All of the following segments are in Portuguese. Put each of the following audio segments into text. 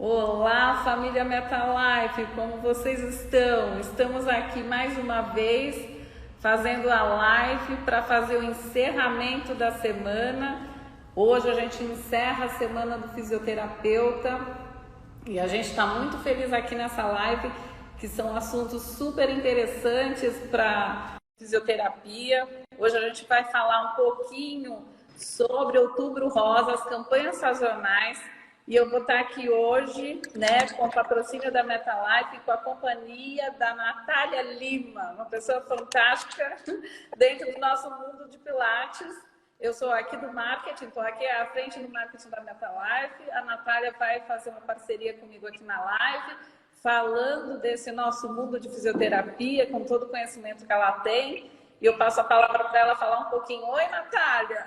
Olá, família MetaLife, como vocês estão? Estamos aqui mais uma vez fazendo a live para fazer o encerramento da semana. Hoje a gente encerra a semana do fisioterapeuta e a gente está muito feliz aqui nessa live, que são assuntos super interessantes para fisioterapia. Hoje a gente vai falar um pouquinho sobre Outubro Rosa, as campanhas sazonais. E eu vou estar aqui hoje, né, com o patrocínio da MetaLife, com a companhia da Natália Lima, uma pessoa fantástica dentro do nosso mundo de Pilates. Eu sou aqui do marketing, estou aqui à frente do marketing da MetaLife. A Natália vai fazer uma parceria comigo aqui na live, falando desse nosso mundo de fisioterapia, com todo o conhecimento que ela tem. E eu passo a palavra para ela falar um pouquinho. Oi, Natália!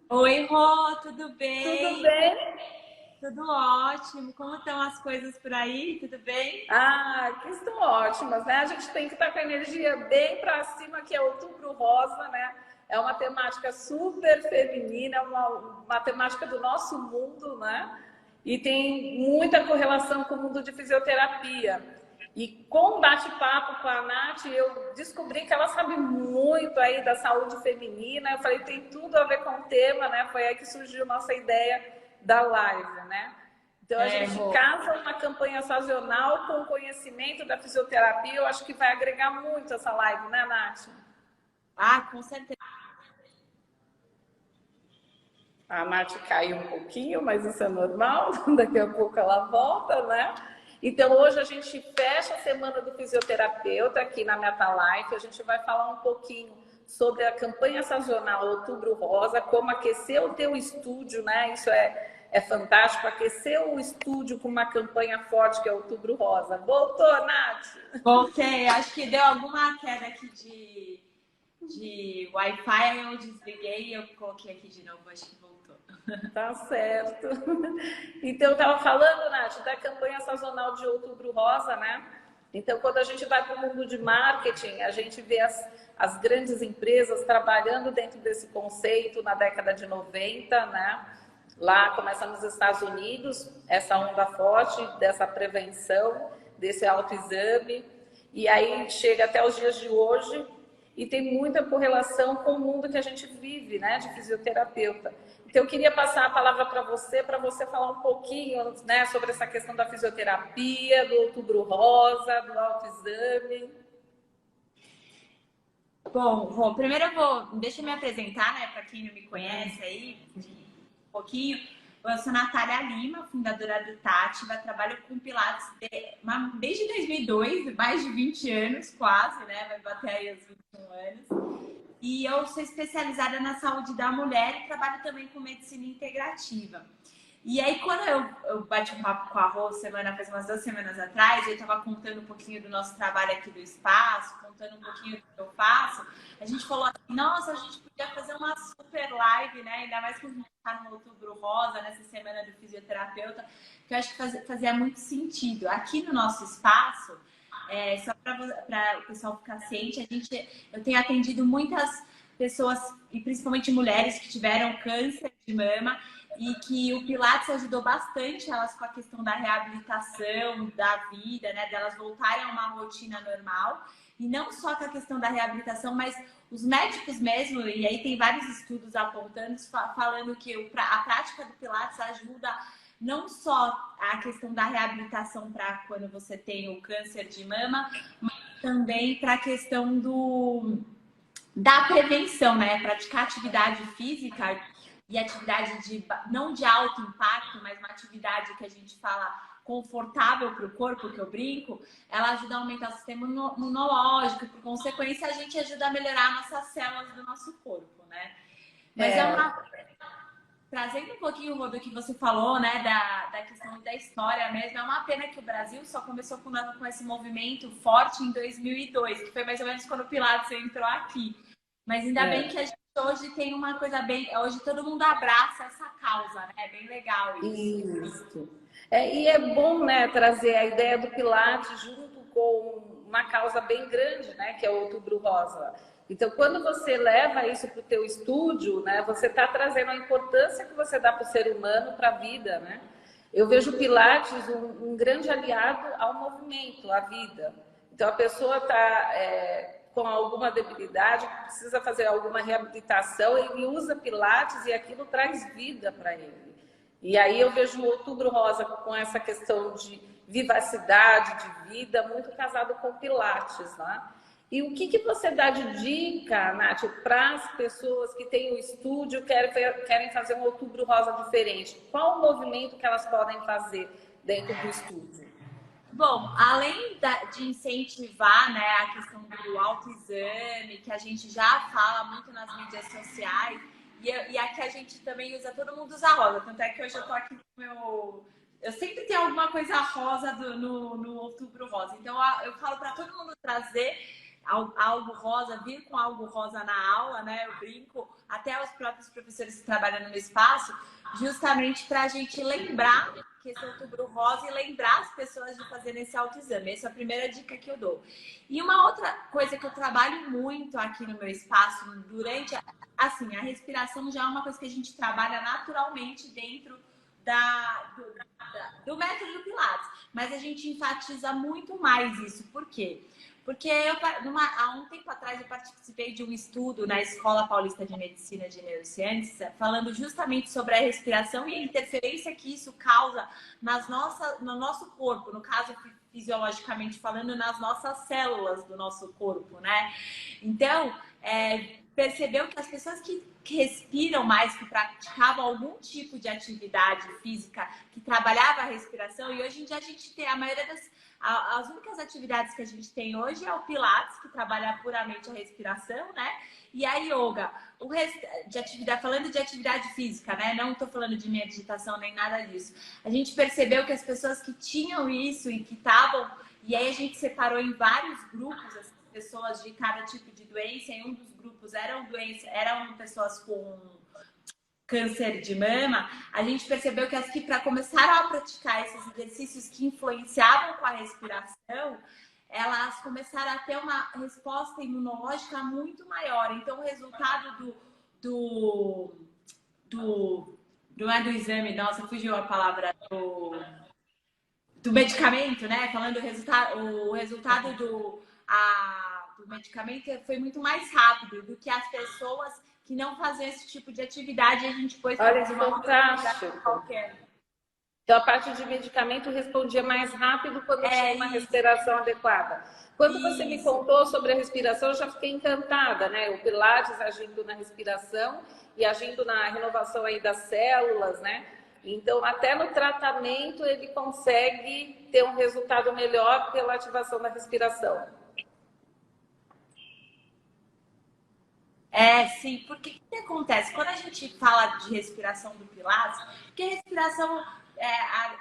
Oi, Rô, tudo bem? Tudo bem? Tudo ótimo. Como estão as coisas por aí? Tudo bem? Aqui estão ótimas, né? A gente tem que estar com a energia bem para cima, que é Outubro Rosa, né? É uma temática super feminina, uma temática do nosso mundo, né? E tem muita correlação com o mundo de fisioterapia. E com o bate-papo com a Nath, eu descobri que ela sabe muito aí da saúde feminina. Eu falei, tem tudo a ver com o tema, né? Foi aí que surgiu nossa ideia da live, né? Então a gente casa uma campanha sazonal com o conhecimento da fisioterapia. Eu acho que vai agregar muito essa live, né, Nath? Com certeza. A Nath caiu um pouquinho, mas isso é normal. Daqui a pouco ela volta, né? Então hoje a gente fecha a semana do fisioterapeuta aqui na MetaLife. A gente vai falar um pouquinho sobre a campanha sazonal Outubro Rosa, como aquecer o teu estúdio, né? Isso é fantástico, aquecer o estúdio com uma campanha forte que é Outubro Rosa. Voltou, Nath? Voltei. Acho que deu alguma queda aqui de Wi-Fi, eu desliguei e eu coloquei aqui de novo. Acho que voltou. Tá certo. Então, eu estava falando, Nath, da campanha sazonal de Outubro Rosa, né? Então, quando a gente vai para o mundo de marketing, a gente vê as grandes empresas trabalhando dentro desse conceito na década de 90, né? Lá começa nos Estados Unidos, essa onda forte dessa prevenção, desse autoexame, e aí chega até os dias de hoje e tem muita correlação com o mundo que a gente vive, né, de fisioterapeuta. Então, eu queria passar a palavra para você falar um pouquinho, né, sobre essa questão da fisioterapia, do Outubro Rosa, do autoexame. Bom, Rô, primeiro deixa eu me apresentar, né, para quem não me conhece aí, um pouquinho. Eu sou Natália Lima, fundadora do Tátiva, trabalho com Pilates desde 2002, mais de 20 anos quase, né, vai bater aí os 21 anos. E eu sou especializada na saúde da mulher e trabalho também com medicina integrativa. E aí, quando eu bati um papo com a Rô faz umas 2 semanas atrás, eu estava contando um pouquinho do nosso trabalho aqui do espaço, contando um pouquinho do que eu faço, a gente falou assim, nossa, a gente podia fazer uma super live, né? Ainda mais quando a gente está no Outubro Rosa, nessa semana do fisioterapeuta, que eu acho que fazia muito sentido. Aqui no nosso espaço, só para o pessoal ficar ciente, eu tenho atendido muitas pessoas, e principalmente mulheres que tiveram câncer de mama, e que o Pilates ajudou bastante elas com a questão da reabilitação, da vida, né? Delas voltarem a uma rotina normal. E não só com a questão da reabilitação, mas os médicos mesmo, e aí tem vários estudos apontando, falando que a prática do Pilates ajuda não só a questão da reabilitação para quando você tem o câncer de mama, mas também para a questão da prevenção, né? Praticar atividade física e atividade não de alto impacto, mas uma atividade que a gente fala confortável para o corpo, que eu brinco, ela ajuda a aumentar o sistema imunológico e, por consequência, a gente ajuda a melhorar nossas células do nosso corpo, né? Mas trazendo um pouquinho do que você falou, né, da questão da história mesmo, é uma pena que o Brasil só começou com esse movimento forte em 2002, que foi mais ou menos quando o Pilates entrou aqui. Mas ainda bem que a gente hoje tem uma coisa bem... Hoje todo mundo abraça essa causa, né? É bem legal isso. Isso. E é bom, né, trazer a ideia do Pilates junto com uma causa bem grande, né, que é o Outubro Rosa. Então, quando você leva isso para o teu estúdio, né, você está trazendo a importância que você dá para o ser humano, para a vida, né? Eu vejo o Pilates um grande aliado ao movimento, à vida. Então, a pessoa está com alguma debilidade, precisa fazer alguma reabilitação, ele usa Pilates e aquilo traz vida para ele. E aí eu vejo o Outubro Rosa com essa questão de vivacidade, de vida, muito casado com Pilates, né? E o que você dá de dica, Nath, para as pessoas que têm o estúdio, querem fazer um Outubro Rosa diferente? Qual o movimento que elas podem fazer dentro do estúdio? Bom, além de incentivar, né, a questão do autoexame, que a gente já fala muito nas mídias sociais, e aqui a gente também usa, todo mundo usa rosa. Tanto é que hoje eu tô aqui com o meu... Eu sempre tenho alguma coisa rosa no Outubro Rosa. Então eu falo para todo mundo trazer algo rosa, vir com algo rosa na aula, né? Eu brinco, até os próprios professores que trabalham no espaço, justamente para a gente lembrar que esse Outubro Rosa e lembrar as pessoas de fazerem esse autoexame. Essa é a primeira dica que eu dou. E uma outra coisa que eu trabalho muito aqui no meu espaço, durante assim, a respiração já é uma coisa que a gente trabalha naturalmente dentro do método do Pilates, mas a gente enfatiza muito mais isso. Por quê? Porque há um tempo atrás eu participei de um estudo na Escola Paulista de Medicina de Neurociência, falando justamente sobre a respiração e a interferência que isso causa no nosso corpo, no caso fisiologicamente falando, nas nossas células do nosso corpo, né? Então, percebeu que as pessoas que respiram mais, que praticavam algum tipo de atividade física, que trabalhava a respiração, e hoje em dia a gente tem a maioria as únicas atividades que a gente tem hoje é o Pilates, que trabalha puramente a respiração, né? E a yoga. O resto de atividade, falando de atividade física, né? Não estou falando de meditação nem nada disso. A gente percebeu que as pessoas que tinham isso e que estavam... E aí a gente separou em vários grupos, as pessoas de cada tipo de doença. Em um dos grupos eram pessoas com câncer de mama. A gente percebeu que as que começaram a praticar esses exercícios que influenciavam com a respiração, elas começaram a ter uma resposta imunológica muito maior. Então, o resultado não é do exame, nossa, fugiu a palavra, do medicamento, né? Falando o resultado do medicamento foi muito mais rápido do que as pessoas que não faziam esse tipo de atividade. A gente pôs Olha, fantástico. Qualquer. Então, a parte de medicamento respondia mais rápido quando tinha uma respiração adequada. Quando você me contou sobre a respiração, eu já fiquei encantada, né? O Pilates agindo na respiração e agindo na renovação aí das células, né? Então, até no tratamento, ele consegue ter um resultado melhor pela ativação da respiração. Sim, porque o que acontece? Quando a gente fala de respiração do Pilates, porque a respiração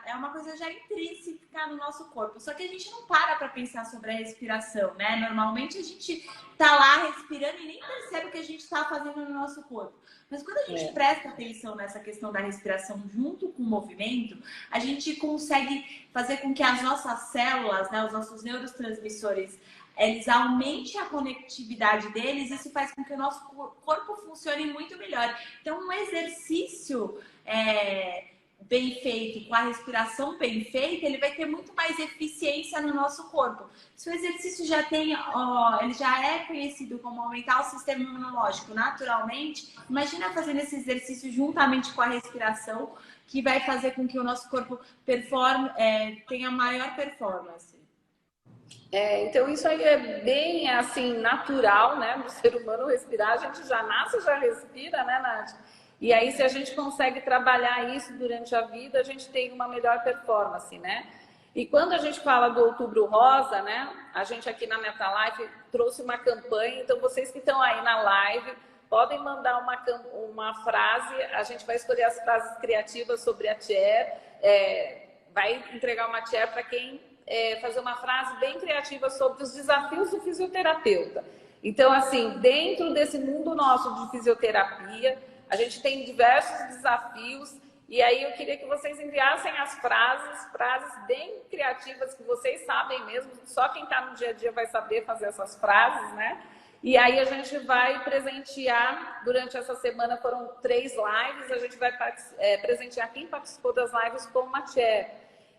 é uma coisa já intrínseca no nosso corpo, só que a gente não para pensar sobre a respiração, né? Normalmente a gente tá lá respirando e nem percebe o que a gente está fazendo no nosso corpo. Mas quando a gente presta atenção nessa questão da respiração junto com o movimento, a gente consegue fazer com que as nossas células, né, os nossos neurotransmissores, eles aumentem a conectividade deles, isso faz com que o nosso corpo funcione muito melhor. Então, um exercício bem feito, com a respiração bem feita, ele vai ter muito mais eficiência no nosso corpo. Se o exercício ele já é conhecido como aumentar o sistema imunológico naturalmente, imagina fazendo esse exercício juntamente com a respiração, que vai fazer com que o nosso corpo tenha maior performance. Então isso aí é bem assim natural, né, do ser humano respirar. A gente já nasce, já respira, né, Nath? E aí se a gente consegue trabalhar isso durante a vida, a gente tem uma melhor performance, né? E quando a gente fala do Outubro Rosa, né, a gente aqui na MetaLife trouxe uma campanha. Então vocês que estão aí na live podem mandar uma frase. A gente vai escolher as frases criativas sobre a chair, vai entregar uma chair para quem fazer uma frase bem criativa sobre os desafios do fisioterapeuta. Então, assim, dentro desse mundo nosso de fisioterapia, a gente tem diversos desafios, e aí eu queria que vocês enviassem as frases bem criativas, que vocês sabem mesmo, só quem está no dia a dia vai saber fazer essas frases, né? E aí a gente vai presentear, durante essa semana foram 3 lives, a gente vai presentear quem participou das lives com uma chair.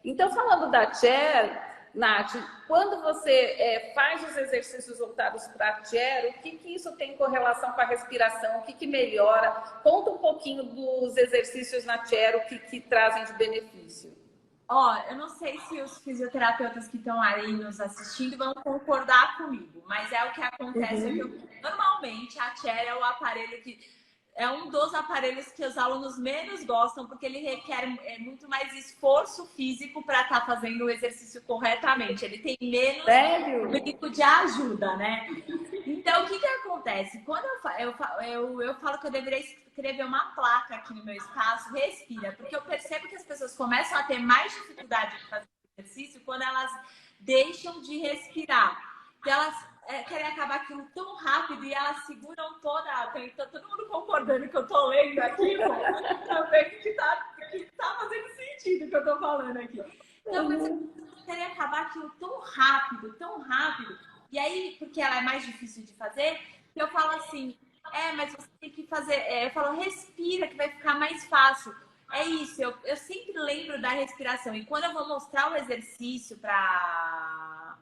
Então, falando da chair, Nath, quando você faz os exercícios voltados para a chair, o que isso tem correlação com a respiração? O que melhora? Conta um pouquinho dos exercícios na chair, o que trazem de benefício. Ó, eu não sei se os fisioterapeutas que estão aí nos assistindo vão concordar comigo, mas é o que acontece. Normalmente, a chair é o aparelho que é um dos aparelhos que os alunos menos gostam, porque ele requer muito mais esforço físico para estar fazendo o exercício corretamente. Ele tem menos brinco de ajuda, né? Então, o que acontece? Quando eu falo que eu deveria escrever uma placa aqui no meu espaço, respira, porque eu percebo que as pessoas começam a ter mais dificuldade de fazer exercício quando elas deixam de respirar. Porque elas querem acabar aquilo tão rápido e elas seguram toda... Tá todo mundo concordando que eu tô lendo aqui, também que tá fazendo sentido o que eu tô falando aqui. Então, elas querem acabar aquilo tão rápido, tão rápido. E aí, porque ela é mais difícil de fazer, eu falo assim, mas você tem que fazer... eu falo, respira, que vai ficar mais fácil. É isso, eu sempre lembro da respiração. E quando eu vou mostrar o exercício para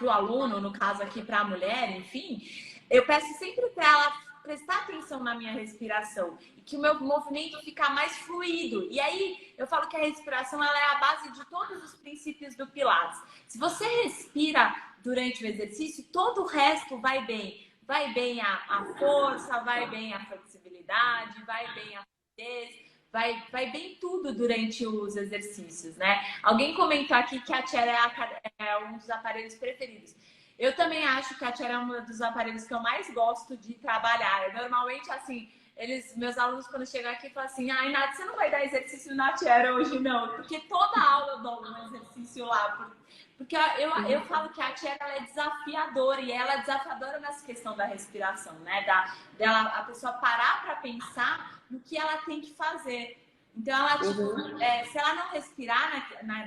o aluno, no caso aqui para a mulher, enfim, eu peço sempre para ela prestar atenção na minha respiração e que o meu movimento fica mais fluido. E aí eu falo que a respiração ela é a base de todos os princípios do Pilates. Se você respira durante o exercício, todo o resto vai bem. Vai bem a força, vai bem a flexibilidade, vai bem a fluidez. Vai bem tudo durante os exercícios, né? Alguém comentou aqui que a chair é um dos aparelhos preferidos. Eu também acho que a chair é um dos aparelhos que eu mais gosto de trabalhar. Normalmente, assim, meus alunos, quando chegam aqui, falam assim, ai, Nath, você não vai dar exercício na chair hoje, não? Porque toda aula eu dou um exercício lá. Porque eu falo que a chair ela é desafiadora, e ela é desafiadora nessa questão da respiração, né? A pessoa parar para pensar no que ela tem que fazer. Então, ela, se ela não respirar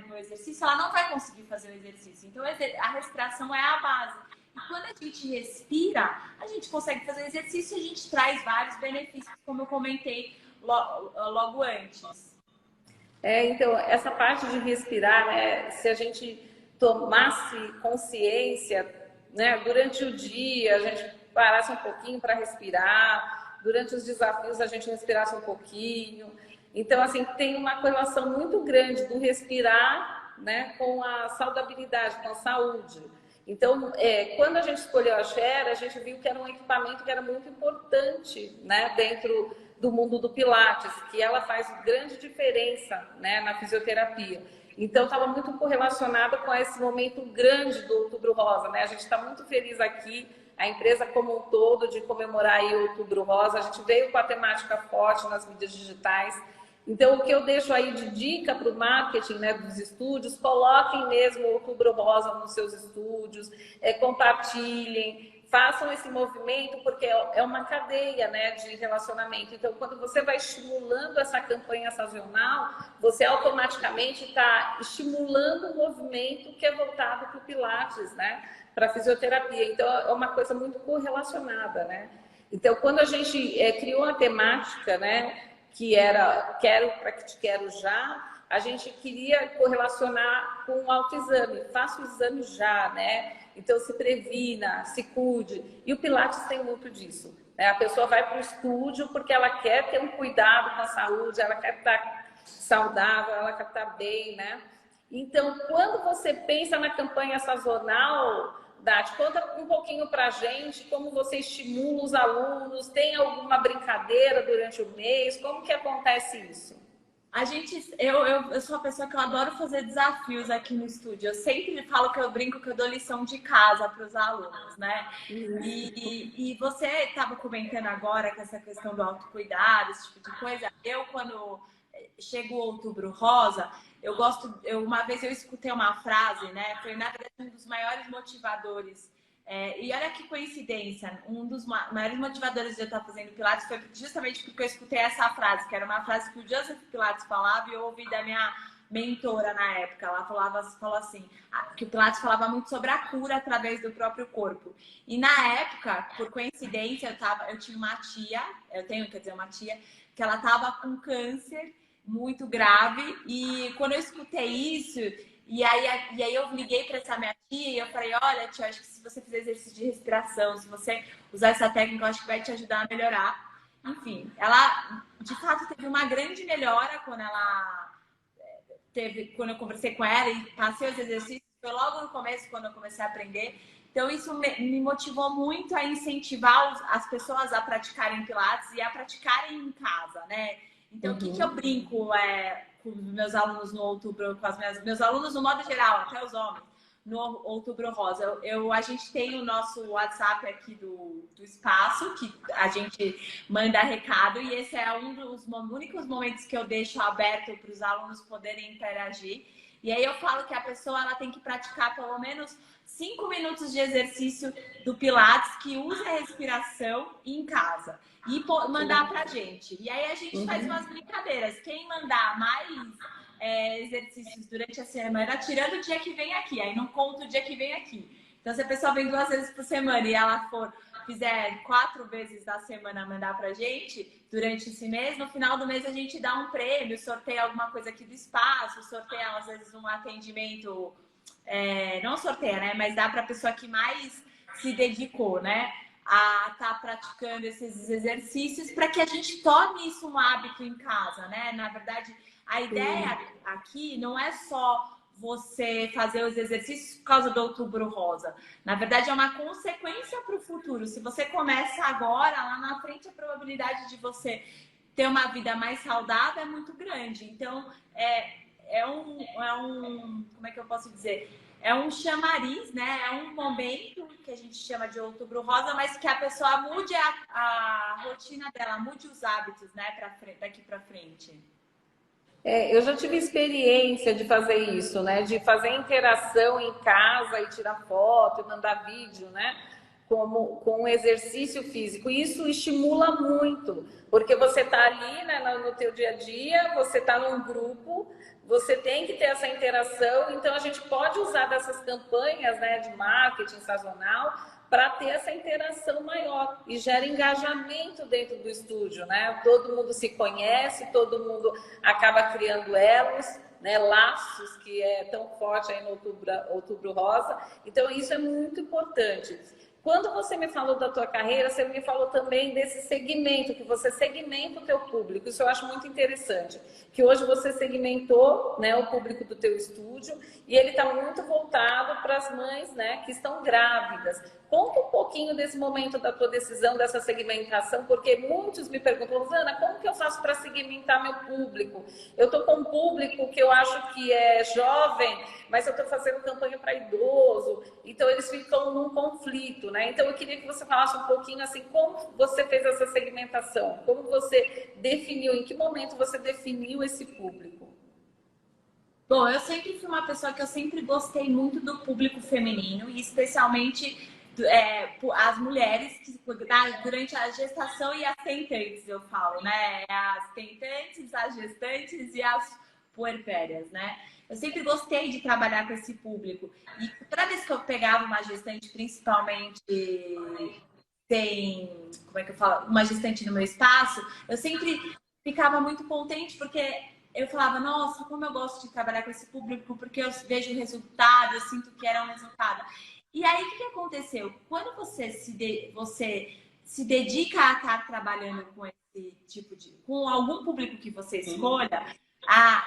no exercício, ela não vai conseguir fazer o exercício. Então, a respiração é a base. E quando a gente respira, a gente consegue fazer o exercício e a gente traz vários benefícios, como eu comentei logo antes. Então, essa parte de respirar, né, se a gente tomasse consciência, né, durante o dia, a gente parasse um pouquinho para respirar, durante os desafios a gente respirasse um pouquinho. Então, assim, tem uma correlação muito grande do respirar, né, com a saudabilidade, com a saúde. Então, quando a gente escolheu a chair, a gente viu que era um equipamento que era muito importante, né, dentro do mundo do Pilates, que ela faz grande diferença, né, na fisioterapia. Então, estava muito correlacionada com esse momento grande do Outubro Rosa, né? A gente está muito feliz aqui, a empresa como um todo, de comemorar aí o Outubro Rosa. A gente veio com a temática forte nas mídias digitais. Então, o que eu deixo aí de dica para o marketing, né, dos estúdios, coloquem mesmo o Outubro Rosa nos seus estúdios, compartilhem, façam esse movimento, porque é uma cadeia, né, de relacionamento. Então, quando você vai estimulando essa campanha sazonal, você automaticamente está estimulando o movimento que é voltado para o Pilates, né, para a fisioterapia. Então, é uma coisa muito correlacionada, né? Então, quando a gente criou a temática, né, que era quero para que te quero já, a gente queria correlacionar com o autoexame. Faça o exame já, né? Então, se previna, se cuide. E o Pilates tem muito disso, né? A pessoa vai para o estúdio porque ela quer ter um cuidado com a saúde, ela quer estar saudável, ela quer estar bem, né? Então, quando você pensa na campanha sazonal, Nath, conta um pouquinho para a gente como você estimula os alunos, tem alguma brincadeira durante o mês, como que acontece isso? Eu sou uma pessoa que eu adoro fazer desafios aqui no estúdio. Eu sempre falo que eu brinco que eu dou lição de casa para os alunos, né? E você estava comentando agora com essa questão do autocuidado, esse tipo de coisa. Quando chega o Outubro Rosa, uma vez eu escutei uma frase, né? Foi, na verdade, um dos maiores motivadores. E olha que coincidência, um dos maiores motivadores de eu estar fazendo Pilates foi justamente porque eu escutei essa frase, que era uma frase que o Joseph Pilates falava e eu ouvi da minha mentora na época. Ela falou assim, que o Pilates falava muito sobre a cura através do próprio corpo. E na época, por coincidência, eu tinha uma tia, quer dizer, uma tia, que ela estava com câncer muito grave. E quando eu escutei isso, e aí eu liguei para essa minha tia e eu falei, olha, tia, acho que se você fizer exercício de respiração, se você usar essa técnica, eu acho que vai te ajudar a melhorar. Enfim, ela de fato teve uma grande melhora quando eu conversei com ela e passei os exercícios. Foi logo no começo, quando eu comecei a aprender. Então, isso me motivou muito a incentivar as pessoas a praticarem Pilates e a praticarem em casa, né? Então, o que eu brinco com meus alunos no Outubro, com meus alunos no modo geral, até os homens, no Outubro Rosa. A gente tem o nosso WhatsApp aqui do espaço, que a gente manda recado, e esse é um dos únicos momentos que eu deixo aberto para os alunos poderem interagir. E aí eu falo que a pessoa ela tem que praticar pelo menos 5 minutos de exercício do Pilates, que usa a respiração em casa, e mandar pra gente. E aí a gente faz umas brincadeiras. Quem mandar mais exercícios durante a semana, tirando o dia que vem aqui, aí não conta o dia que vem aqui. Então, se a pessoa vem 2 vezes por semana e ela fizer 4 vezes da semana mandar pra gente, durante esse mês, no final do mês a gente dá um prêmio, sorteia alguma coisa aqui do espaço, sorteia às vezes um atendimento, não sorteia, né? Mas dá pra pessoa que mais se dedicou, né? A estar praticando esses exercícios para que a gente torne isso um hábito em casa, né? Na verdade, a ideia aqui não é só você fazer os exercícios por causa do Outubro Rosa. Na verdade, é uma consequência para o futuro. Se você começa agora, lá na frente, a probabilidade de você ter uma vida mais saudável é muito grande. Então, como é que eu posso dizer? É um chamariz, né? É um momento que a gente chama de Outubro Rosa, mas que a pessoa mude a rotina dela, mude os hábitos, né? Daqui para frente. Eu já tive experiência de fazer isso, né? De fazer interação em casa e tirar foto e mandar vídeo, né? Com exercício físico. E isso estimula muito, porque você está ali, né, no teu dia a dia, você está num grupo, você tem que ter essa interação. Então a gente pode usar dessas campanhas, né, de marketing sazonal para ter essa interação maior e gera engajamento dentro do estúdio, né? Todo mundo se conhece, todo mundo acaba criando elos, né? Laços, que é tão forte aí no Outubro Rosa. Então isso é muito importante. Quando você me falou da tua carreira, você me falou também desse segmento, que você segmenta o teu público. Isso eu acho muito interessante, que hoje você segmentou, né, o público do teu estúdio e ele está muito voltado para as mães, né, que estão grávidas. Conta um pouquinho desse momento da tua decisão, dessa segmentação, porque muitos me perguntam, Rosana, como que eu faço para segmentar meu público? Eu estou com um público que eu acho que é jovem, mas eu estou fazendo campanha para idoso, então eles ficam num conflito, né? Então eu queria que você falasse um pouquinho assim, como você fez essa segmentação, como você definiu, em que momento você definiu esse público? Bom, eu sempre fui uma pessoa que eu sempre gostei muito do público feminino, e especialmente as mulheres que durante a gestação e as tentantes, eu falo, né? As tentantes, as gestantes e as puerpérias, né? Eu sempre gostei de trabalhar com esse público. E toda vez que eu pegava uma gestante, principalmente como é que eu falo? Uma gestante no meu espaço, eu sempre ficava muito contente, porque eu falava, nossa, como eu gosto de trabalhar com esse público, porque eu vejo o resultado, eu sinto que era um resultado. E aí, o que aconteceu? Quando você se dedica a estar trabalhando com esse tipo com algum público que você escolha,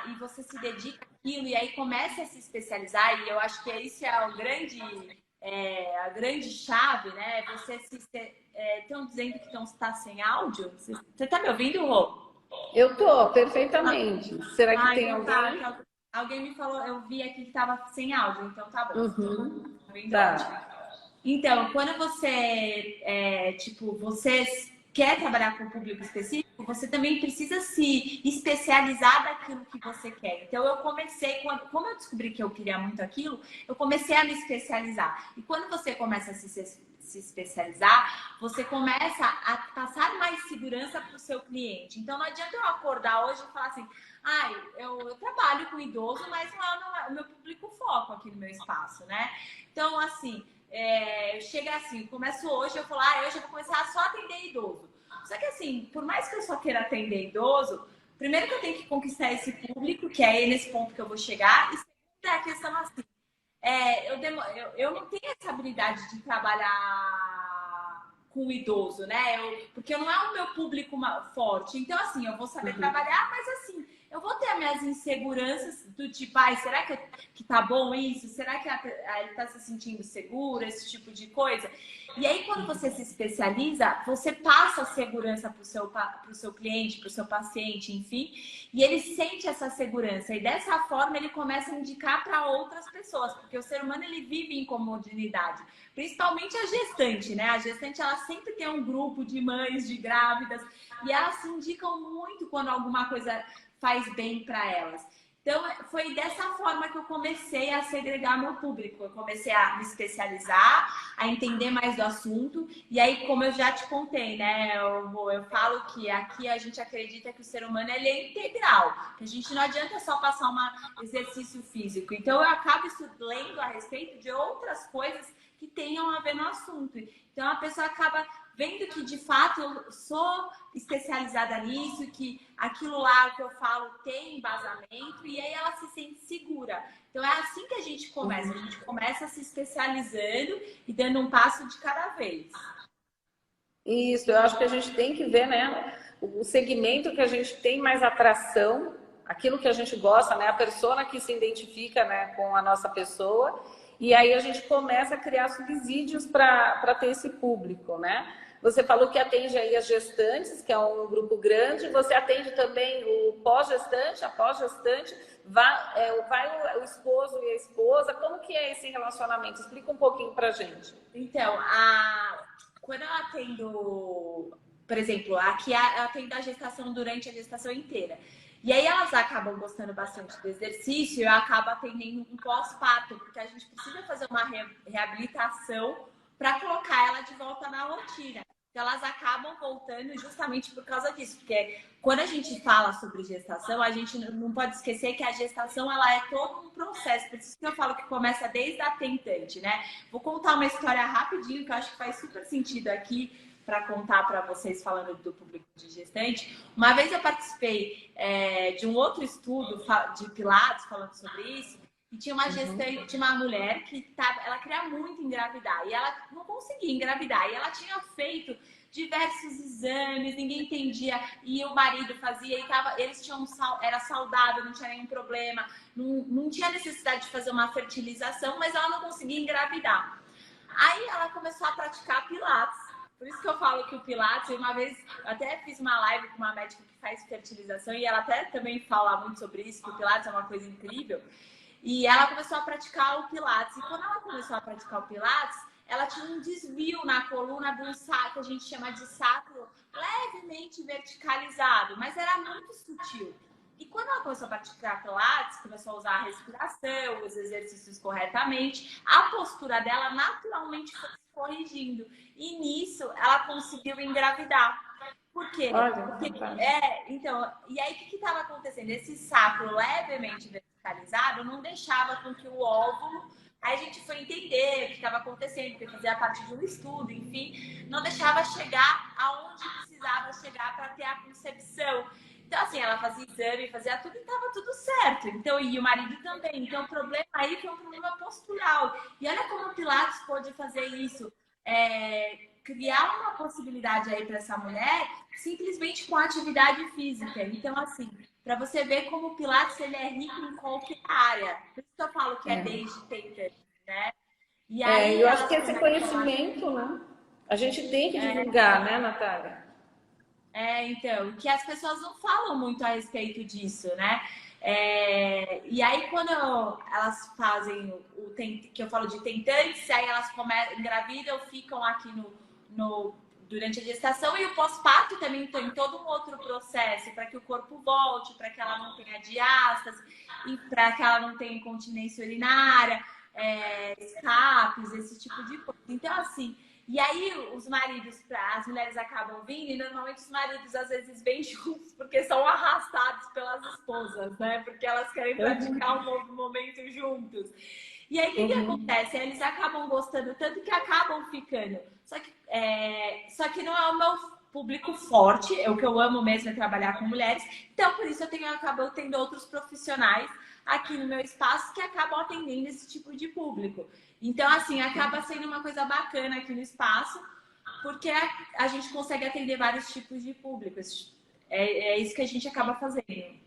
e você se dedica àquilo, e aí começa a se especializar, e eu acho que esse é a grande chave, né? Estão dizendo que está sem áudio? Você está me ouvindo, Rô? Eu tô, perfeitamente. Será que tem então alguém? Tá. Alguém me falou, eu vi aqui que estava sem áudio, então tá bom. Tá. Então, quando você quer trabalhar com um público específico, você também precisa se especializar daquilo que você quer. Então, eu comecei, como eu descobri que eu queria muito aquilo, eu comecei a me especializar. E quando você começa a se se especializar, você começa a passar mais segurança para o seu cliente. Então, não adianta eu acordar hoje e falar assim, eu trabalho com idoso, mas não é o meu público-foco aqui no meu espaço, né? Então, assim, chega assim, eu começo hoje, eu falo, hoje eu vou começar só a atender idoso. Só que assim, por mais que eu só queira atender idoso, primeiro que eu tenho que conquistar esse público, que é aí nesse ponto que eu vou chegar, e segundo é a questão assim, eu não tenho essa habilidade de trabalhar com o idoso, né? Porque não é o meu público forte. Então, assim, eu vou saber trabalhar, mas assim, eu vou ter as minhas inseguranças do tipo, será que tá bom isso? Será que ele tá se sentindo seguro? Esse tipo de coisa. E aí, quando você se especializa, você passa a segurança pro seu cliente, pro seu paciente, enfim, e ele sente essa segurança. E dessa forma, ele começa a indicar para outras pessoas, porque o ser humano, ele vive em comodidade. Principalmente a gestante, né? A gestante, ela sempre tem um grupo de mães, de grávidas, e elas se indicam muito quando alguma coisa faz bem para elas. Então, foi dessa forma que eu comecei a segregar meu público. Eu comecei a me especializar, a entender mais do assunto. E aí, como eu já te contei, né? Eu falo que aqui a gente acredita que o ser humano ele é integral. Que a gente não adianta só passar um exercício físico. Então, eu acabo lendo a respeito de outras coisas que tenham a ver no assunto. Então, a pessoa acaba vendo que, de fato, eu sou especializada nisso, que aquilo lá que eu falo tem embasamento, e aí ela se sente segura. Então, é assim que a gente começa. A gente começa se especializando e dando um passo de cada vez. Isso, eu acho que a gente tem que ver, né, o segmento que a gente tem mais atração, aquilo que a gente gosta, né, a persona que se identifica, né, com a nossa pessoa, e aí a gente começa a criar subsídios para ter esse público, né? Você falou que atende aí as gestantes, que é um grupo grande, você atende também o pós-gestante, a pós-gestante, vai o esposo e a esposa, como que é esse relacionamento? Explica um pouquinho pra gente. Então, quando eu atendo, por exemplo, aqui eu atendo a gestação durante a gestação inteira. E aí elas acabam gostando bastante do exercício, eu acabo atendendo um pós-parto, porque a gente precisa fazer uma reabilitação para colocar ela de volta na rotina. Então elas acabam voltando justamente por causa disso, porque quando a gente fala sobre gestação, a gente não pode esquecer que a gestação ela é todo um processo, por isso que eu falo que começa desde a tentante, né? Vou contar uma história rapidinho que eu acho que faz super sentido aqui para contar para vocês falando do público de gestante. Uma vez eu participei de um outro estudo de Pilates falando sobre isso, e tinha uma gestante, tinha uma mulher que ela queria muito engravidar e ela não conseguia engravidar. E ela tinha feito diversos exames, ninguém entendia. E o marido fazia, eles tinham era saudável, não tinha nenhum problema, não tinha necessidade de fazer uma fertilização, mas ela não conseguia engravidar. Aí ela começou a praticar Pilates. Por isso que eu falo que o Pilates, uma vez, eu até fiz uma live com uma médica que faz fertilização e ela até também fala muito sobre isso, que o Pilates é uma coisa incrível. E ela começou a praticar o Pilates. E quando ela começou a praticar o Pilates, ela tinha um desvio na coluna do sacro, que a gente chama de sacro levemente verticalizado, mas era muito sutil. E quando ela começou a praticar Pilates, começou a usar a respiração, os exercícios corretamente, a postura dela naturalmente foi se corrigindo. E nisso, ela conseguiu engravidar. Por quê? Porque, então, e aí o que estava acontecendo? Esse sacro levemente verticalizado não deixava com que o óvulo. Aí a gente foi entender o que estava acontecendo, porque fazia parte de um estudo, enfim, não deixava chegar aonde precisava chegar para ter a concepção. Então, assim, ela fazia exame, fazia tudo e estava tudo certo. Então, e o marido também. Então, o problema aí foi um problema postural. E olha como o Pilates pôde fazer isso. Criar uma possibilidade aí para essa mulher simplesmente com atividade física. Então, assim, para você ver como o Pilates ele é rico em qualquer área. Por isso que eu falo que é desde tentante, né? E aí eu acho que esse conhecimento, né? A gente tem que divulgar, né, Natália? Então, que as pessoas não falam muito a respeito disso, né? E aí, quando elas fazem que eu falo de tentantes, aí elas engravidam, ficam aqui durante a gestação e o pós-parto também tem todo um outro processo para que o corpo volte, para que ela não tenha diástase e para que ela não tenha incontinência urinária, escapes, esse tipo de coisa. Então, assim, E aí os maridos, as mulheres acabam vindo e normalmente os maridos às vezes vêm juntos porque são arrastados pelas esposas, né? Porque elas querem praticar um novo momento juntos. E aí o que acontece? Eles acabam gostando tanto que acabam ficando. Só que não é o meu público forte, é o que eu amo mesmo é trabalhar com mulheres. Então por isso acabo tendo outros profissionais aqui no meu espaço que acabam atendendo esse tipo de público. Então, assim, acaba sendo uma coisa bacana aqui no espaço, porque a gente consegue atender vários tipos de públicos. É isso que a gente acaba fazendo.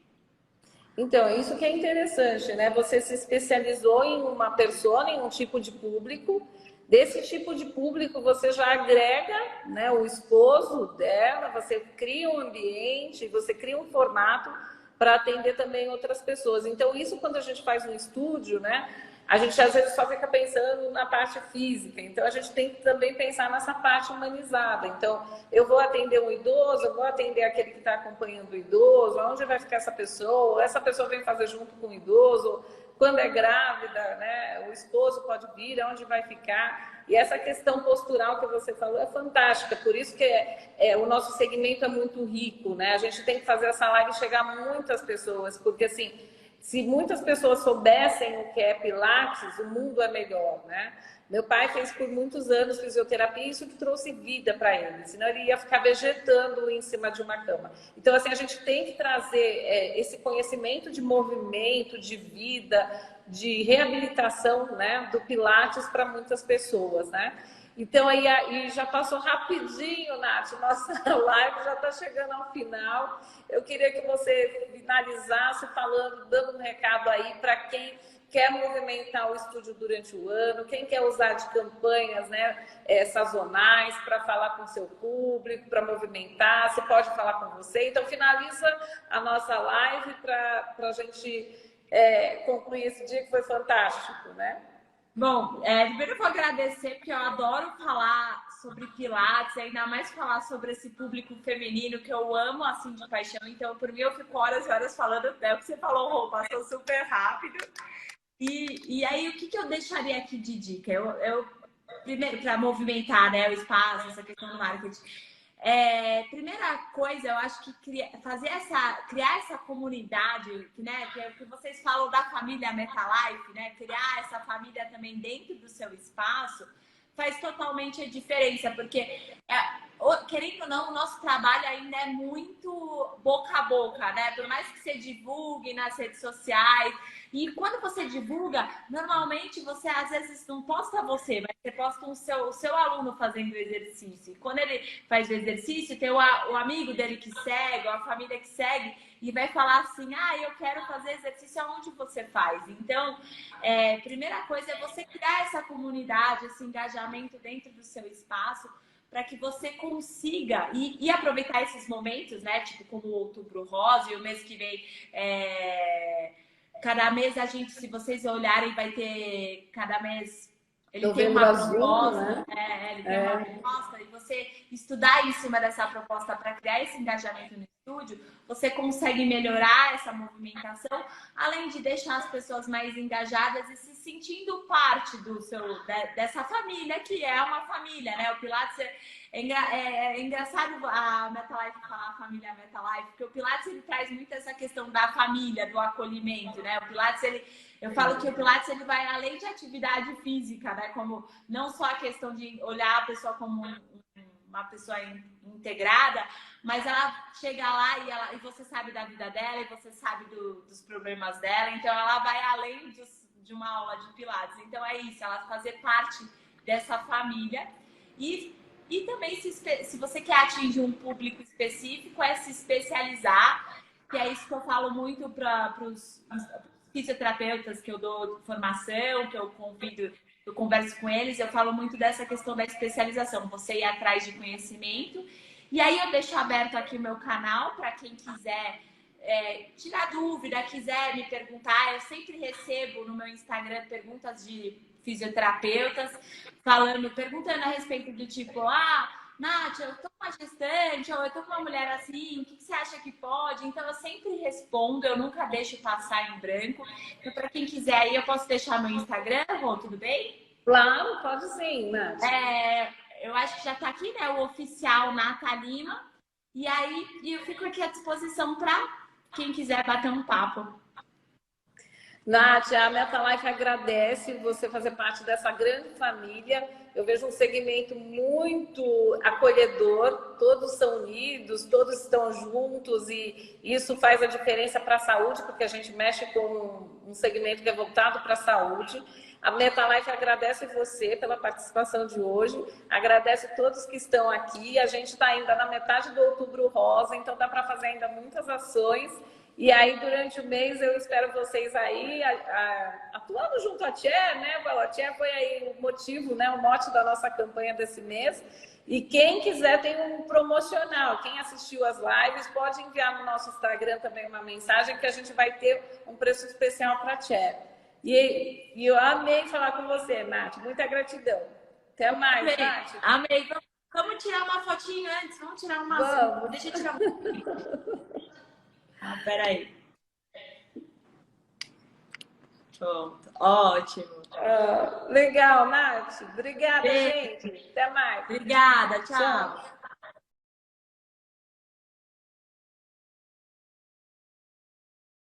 Então, isso que é interessante, né? Você se especializou em uma persona, em um tipo de público. Desse tipo de público, você já agrega, né, o esposo dela, você cria um ambiente, você cria um formato para atender também outras pessoas. Então, isso quando a gente faz no estúdio, né? A gente às vezes só fica pensando na parte física, então a gente tem que também pensar nessa parte humanizada. Então, eu vou atender um idoso, eu vou atender aquele que está acompanhando o idoso, onde vai ficar essa pessoa vem fazer junto com o idoso, quando é grávida, né? O esposo pode vir, onde vai ficar. E essa questão postural que você falou é fantástica, por isso que o nosso segmento é muito rico, né? A gente tem que fazer essa live chegar a muitas pessoas, porque assim, se muitas pessoas soubessem o que é Pilates, o mundo é melhor, né? Meu pai fez por muitos anos fisioterapia e isso que trouxe vida para ele, senão ele ia ficar vegetando em cima de uma cama. Então, assim, a gente tem que trazer esse conhecimento de movimento, de vida, de reabilitação, né, do Pilates para muitas pessoas, né? Então, aí já passou rapidinho, Nath, nossa live já está chegando ao final. Eu queria que você finalizasse falando, dando um recado aí para quem quer movimentar o estúdio durante o ano, quem quer usar de campanhas, né, sazonais para falar com o seu público, para movimentar, você pode falar com você. Então, finaliza a nossa live para a gente concluir esse dia que foi fantástico, né? Bom, primeiro eu vou agradecer, porque eu adoro falar sobre Pilates, ainda mais falar sobre esse público feminino que eu amo, assim, de paixão. Então, por mim, eu fico horas e horas falando até o que você falou, Rô, passou super rápido. E aí, o que eu deixaria aqui de dica? Primeiro, para movimentar, né, o espaço, essa questão do marketing. Primeira coisa, eu acho que criar essa comunidade, né, que é o que vocês falam da família Metalife, né, criar essa família também dentro do seu espaço, faz totalmente a diferença, porque, querendo ou não, o nosso trabalho ainda é muito boca a boca, né? Por mais que você divulgue nas redes sociais, e quando você divulga, normalmente você às vezes não posta você, mas você posta o seu aluno fazendo o exercício. E quando ele faz o exercício, tem o amigo dele que segue, ou a família que segue, e vai falar assim, eu quero fazer exercício aonde você faz. Então, primeira coisa é você criar essa comunidade, esse engajamento dentro do seu espaço, para que você consiga e aproveitar esses momentos, né? Tipo como o Outubro Rosa e o mês que vem. Cada mês a gente, se vocês olharem, vai ter cada mês. Ele tem uma proposta, né? Ele tem uma proposta, e você estudar em cima dessa proposta para criar esse engajamento no estúdio, você consegue melhorar essa movimentação, além de deixar as pessoas mais engajadas e se sentindo parte dessa família, que é uma família, né? O Pilates é engraçado a Metalife falar a família Metalife, porque o Pilates ele traz muito essa questão da família, do acolhimento, né? O Pilates eu falo que o Pilates ele vai além de atividade física, né? Como não só a questão de olhar a pessoa como uma pessoa integrada, mas ela chega lá e você sabe da vida dela e você sabe dos problemas dela, então ela vai além de uma aula de Pilates. Então é isso, ela fazer parte dessa família e também se você quer atingir um público específico, se especializar, que é isso que eu falo muito para os fisioterapeutas que eu dou formação, que eu convido, eu converso com eles, eu falo muito dessa questão da especialização, você ir atrás de conhecimento. E aí eu deixo aberto aqui o meu canal para quem quiser tirar dúvida, quiser me perguntar. Eu sempre recebo no meu Instagram perguntas de fisioterapeutas perguntando a respeito do tipo, Nath, eu tô com uma gestante, ou eu tô com uma mulher assim, o que você acha que pode? Então eu sempre respondo, eu nunca deixo passar em branco. Então, para quem quiser aí, eu posso deixar meu Instagram, Rô, tudo bem? Claro, pode sim, Nath. eu acho que já tá aqui, né? O oficial Nata Lima. E aí eu fico aqui à disposição para quem quiser bater um papo. Nath, a MetaLife agradece você fazer parte dessa grande família. Eu vejo um segmento muito acolhedor, todos são unidos, todos estão juntos e isso faz a diferença para a saúde, porque a gente mexe com um segmento que é voltado para a saúde. A MetaLife agradece você pela participação de hoje, agradece todos que estão aqui. A gente está ainda na metade do Outubro Rosa, então dá para fazer ainda muitas ações. E aí, durante o mês, eu espero vocês aí atuando junto à Tchê, né, Val? A Tchê foi aí o motivo, né, o mote da nossa campanha desse mês. E quem quiser tem um promocional. Quem assistiu as lives pode enviar no nosso Instagram também uma mensagem que a gente vai ter um preço especial para a Tchê. E eu amei falar com você, Nath. Muita gratidão. Até mais, Amei. Nath. Amei. Vamos tirar uma fotinho antes? Vamos tirar uma. Vamos. Deixa eu tirar uma. Peraí. Pronto. Ótimo. Legal, Nath. Obrigada, Beijo. gente. Até mais. Obrigada. Tchau. Tchau.